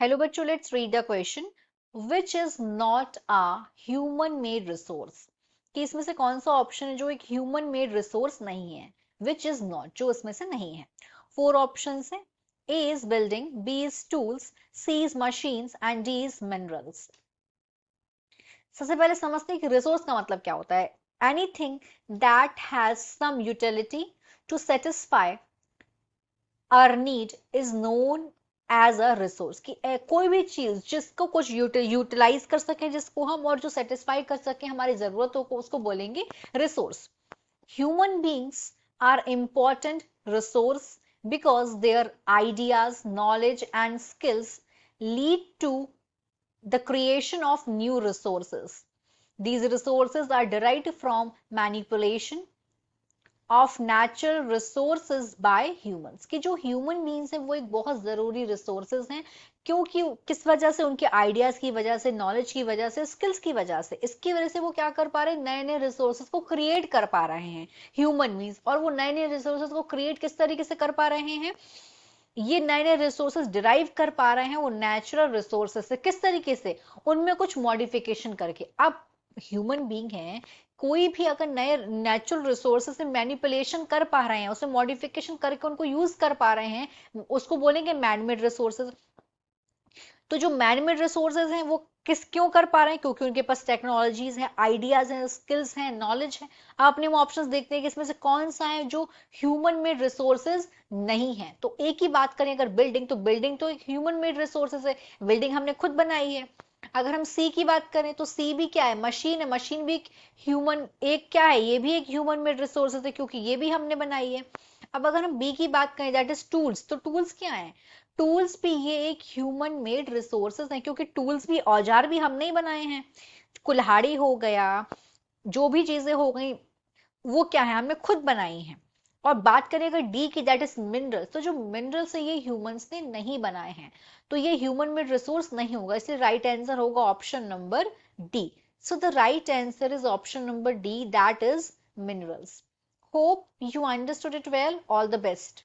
Hello बच्चों, let's read the question. Which is not a human made resource? कि इसमें से कौन सा ऑप्शन है जो एक ह्यूमन मेड रिसोर्स नहीं है? विच इज नॉट, जो इसमें से नहीं है। फोर ऑप्शन है। A is building, B is tools, C is machines and D is minerals. सबसे पहले समझते हैं कि रिसोर्स का मतलब क्या होता है। Anything that has some utility to satisfy our need is known as a resource. कि कोई भी चीज जिसको कुछ यूटिलाइज कर सके, जिसको हम, और जो सेटिस्फाई कर सके हमारी जरूरतों को, उसको बोलेंगे resource. Human beings are important resource because their ideas, knowledge and skills lead to the creation of new resources. These resources are derived from manipulation of natural resources by humans. कि जो human beings हैं वो एक बहुत जरूरी resources हैं। क्योंकि किस वजह से? उनके आइडियाज की वजह से, नॉलेज की वजह से, स्किल्स की वजह से। इसकी वजह से वो क्या कर पा रहे हैं? नए नए रिसोर्सेज को क्रिएट कर पा रहे हैं ह्यूमन बींग्स। और वो नए नए रिसोर्सेज को क्रिएट किस तरीके से कर पा रहे हैं? ये नए नए रिसोर्सेज डिराइव कर पा रहे हैं वो नेचुरल रिसोर्सेज से। किस तरीके से? उनमें कुछ मॉडिफिकेशन करके। अब ह्यूमन बींग है, कोई भी अगर नए नेचुरल रिसोर्सेज से मैनिपुलेशन कर पा रहे हैं, उसे मॉडिफिकेशन करके उनको यूज कर पा रहे हैं, उसको बोलेंगे मैनमेड रिसोर्सेज। तो जो मैनमेड रिसोर्सेज हैं वो क्यों कर पा रहे हैं? क्योंकि उनके पास टेक्नोलॉजीज हैं, आइडियाज हैं, स्किल्स हैं, नॉलेज है। आपने वो ऑप्शंस देखते हैं कि इसमें से कौन सा है जो ह्यूमन मेड रिसोर्सेज नहीं है। तो एक ही बात करें, अगर बिल्डिंग तो एक ह्यूमन मेड रिसोर्सेज है, बिल्डिंग हमने खुद बनाई है। अगर हम सी की बात करें तो सी भी क्या है? मशीन है, मशीन भी ह्यूमन, एक क्या है? ये भी एक ह्यूमन मेड रिसोर्सेज है क्योंकि ये भी हमने बनाई है। अब अगर हम बी की बात करें, दैट इज टूल्स, तो टूल्स क्या है? टूल्स भी ये एक ह्यूमन मेड रिसोर्सेज हैं, क्योंकि टूल्स भी, औजार भी हमने ही बनाए हैं। कुल्हाड़ी हो गया, जो भी चीजें हो गई, वो क्या है? हमने खुद बनाई हैं। और बात करें अगर डी की, दैट इज मिनरल्स, तो जो मिनरल्स है ये ह्यूमंस ने नहीं बनाए हैं, तो ये ह्यूमन मेड रिसोर्स नहीं होगा। इसलिए राइट आंसर होगा option number D. So the right answer is option number D, that is minerals. Hope you understood it well. All the best.